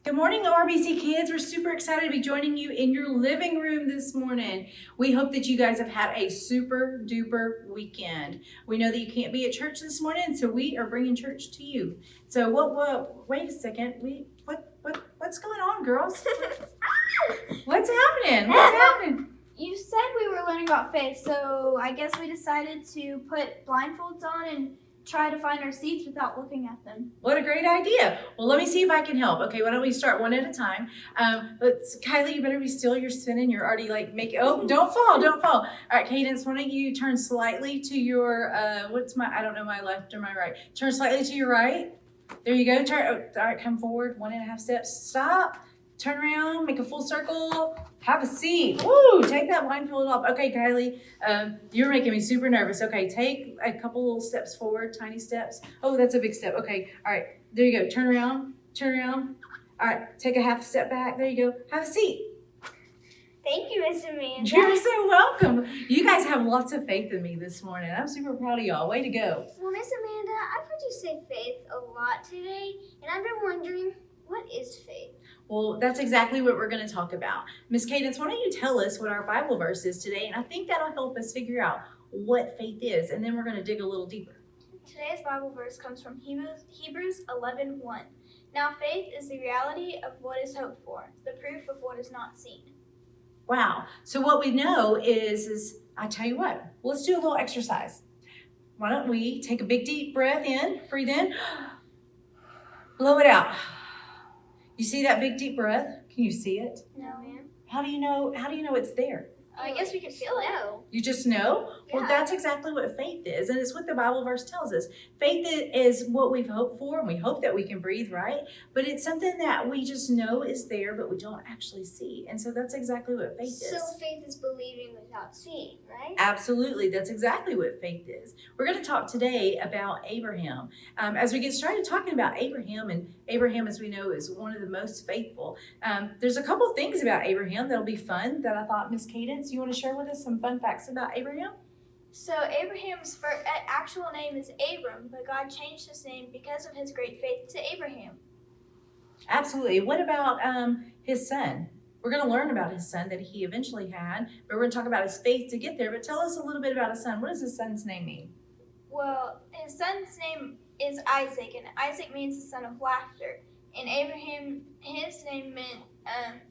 Good morning, RBC kids. We're super excited to be joining you in your living room this morning. We hope that you guys have had a super duper weekend. We know that you can't be at church this morning, so we are bringing church to you. So wait a second. What's going on, girls? What's happening? What's happening? You said we were learning about faith, so I guess we decided to put blindfolds on and try to find our seats without looking at them. What a great idea. Well, let me see if I can help. Okay, why don't we start one at a time. Kylie, you better be still. You're spinning. You're already don't fall. All right, Cadence, why don't you turn slightly to your, I don't know, my left or my right. Turn slightly to your right. There you go. All right, come forward. 1.5 steps. Stop. Turn around, make a full circle, have a seat. Woo, take that blindfold off. Okay, Kylie, you're making me super nervous. Okay, take a couple little steps forward, tiny steps. Oh, that's a big step. Okay, all right, there you go. Turn around. All right, take a half step back. There you go. Have a seat. Thank you, Miss Amanda. You're so welcome. You guys have lots of faith in me this morning. I'm super proud of y'all. Way to go. Well, Miss Amanda, I've heard you say faith a lot today, and I've been wondering, what is faith? Well, that's exactly what we're going to talk about. Miss Cadence, why don't you tell us what our Bible verse is today? And I think that'll help us figure out what faith is. And then we're going to dig a little deeper. Today's Bible verse comes from Hebrews 11:1. Now faith is the reality of what is hoped for, the proof of what is not seen. Wow. So what we know is I tell you what, let's do a little exercise. Why don't we take a big deep breath in, breathe in, blow it out. You see that big deep breath? Can you see it? No, ma'am. How do you know it's there? I guess we can feel it. You just know? Yeah. Well, that's exactly what faith is. And it's what the Bible verse tells us. Faith is what we've hoped for, and we hope that we can breathe, right? But it's something that we just know is there, but we don't actually see. And so that's exactly what faith is. So faith is believing without seeing, right? Absolutely. That's exactly what faith is. We're going to talk today about Abraham. As we get started talking about Abraham, and Abraham, as we know, is one of the most faithful. There's a couple things about Abraham that'll be fun that I thought, Miss Cadence, you want to share with us some fun facts about Abraham? So Abraham's actual name is Abram, but God changed his name because of his great faith to Abraham. Absolutely. What about his son? We're going to learn about his son that he eventually had, but we're going to talk about his faith to get there. But tell us a little bit about his son. What does his son's name mean? Well, his son's name is Isaac, and Isaac means the son of laughter. And Abraham, his name meant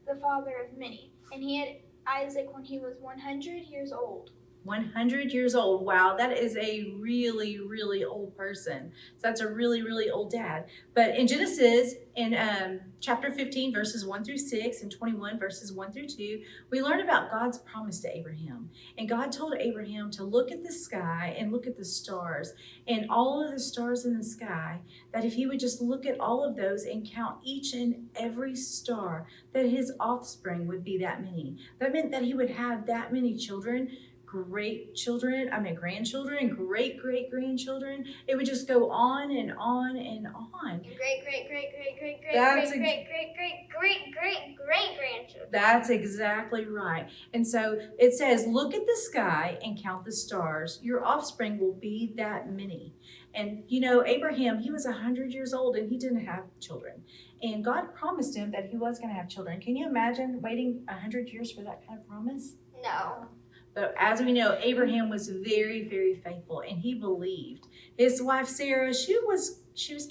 the father of many. And he had Isaac when he was 100 years old. 100 years old. Wow, that is a really, really old person. So that's a really, really old dad. But in Genesis, in chapter 15, verses 1 through 6, and 21, verses 1 through 2, we learn about God's promise to Abraham. And God told Abraham to look at the sky and look at the stars and all of the stars in the sky, that if he would just look at all of those and count each and every star, that his offspring would be that many. That meant that he would have that many children, grandchildren, great-great-grandchildren. It would just go on and on and on. Great-great-great-great-great-great-great-great-great-great-grandchildren. That's exactly right. And so it says, look at the sky and count the stars. Your offspring will be that many. And you know, Abraham, he was 100 years old and he didn't have children. And God promised him that he was going to have children. Can you imagine waiting 100 years for that kind of promise? No. But as we know, Abraham was very, very faithful, and he believed. His wife Sarah, she was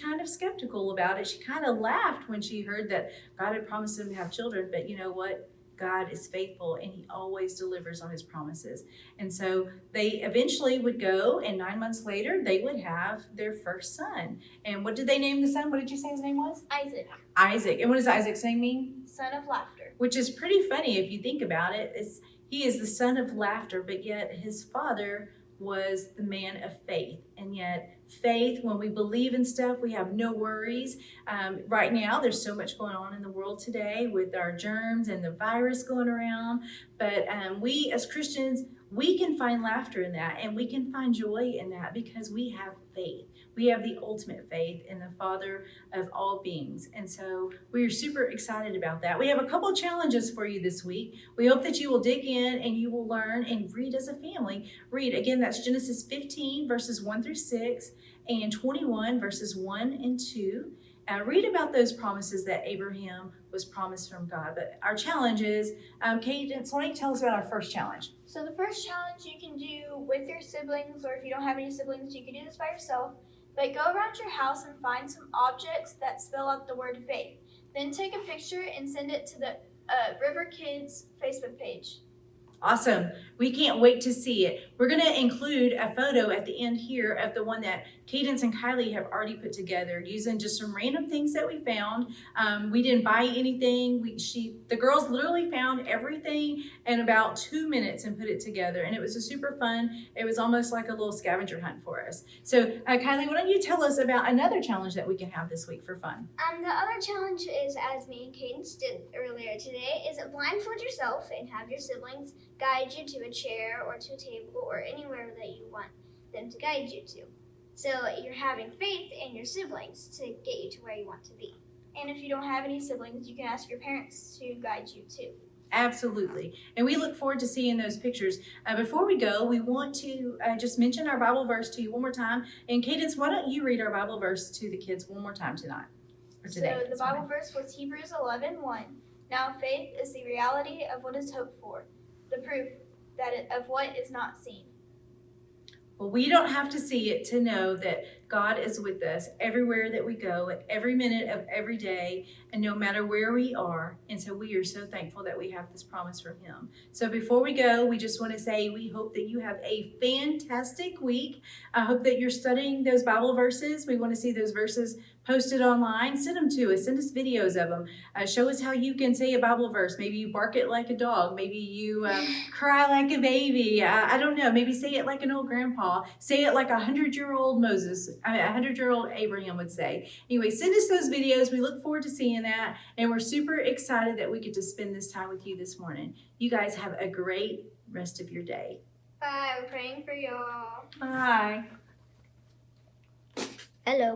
kind of skeptical about it. She kind of laughed when she heard that God had promised him to have children. But you know what? God is faithful, and he always delivers on his promises. And so they eventually would go, and 9 months later, they would have their first son. And what did they name the son? What did you say his name was? Isaac, And what does Isaac's name mean? son of laughter. Which is pretty funny if you think about it. He is the son of laughter, but yet his father was the man of faith. And yet faith, when we believe in stuff, we have no worries. Right now, there's so much going on in the world today with our germs and the virus going around. But we as Christians, we can find laughter in that, and we can find joy in that because we have faith. We have the ultimate faith in the Father of all beings. And so we are super excited about that. We have a couple challenges for you this week. We hope that you will dig in and you will learn and read as a family. Read, again, that's Genesis 15, verses 1 through 6, and 21, verses 1 and 2. read about those promises that Abraham was promised from God. But our challenge is, Cadence, why don't you tell us about our first challenge? So the first challenge you can do with your siblings, or if you don't have any siblings, you can do this by yourself. But go around your house and find some objects that spell out the word faith. Then take a picture and send it to the River Kids Facebook page. Awesome. We can't wait to see it. We're going to include a photo at the end here of the one that Cadence and Kylie have already put together using just some random things that we found. We didn't buy anything. The girls literally found everything in about 2 minutes and put it together. And it was a super fun. It was almost like a little scavenger hunt for us. So Kylie, why don't you tell us about another challenge that we can have this week for fun? The other challenge is, as me and Cadence did earlier today, is blindfold yourself and have your siblings guide you to a chair or to a table or anywhere that you want them to guide you to. So you're having faith in your siblings to get you to where you want to be. And if you don't have any siblings, you can ask your parents to guide you too. Absolutely. And we look forward to seeing those pictures. Before we go, we want to just mention our Bible verse to you one more time. And Cadence, why don't you read our Bible verse to the kids one more time tonight? Or today? So the Bible verse was Hebrews 11:1. Now faith is the reality of what is hoped for, the proof of what is not seen. Well, we don't have to see it to know that God is with us everywhere that we go, at every minute of every day, and no matter where we are. And so we are so thankful that we have this promise from Him. So before we go, we just want to say we hope that you have a fantastic week. I hope that you're studying those Bible verses. We want to see those verses posted online. Send them to us. Send us videos of them. Show us how you can say a Bible verse. Maybe you bark it like a dog. Maybe you cry like a baby. I don't know. Maybe say it like an old grandpa. Say it like 100-year-old Moses. 100-year-old Abraham would say. Anyway, send us those videos. We look forward to seeing that. And we're super excited that we get to spend this time with you this morning. You guys have a great rest of your day. Bye. We're praying for y'all. Bye. Hello.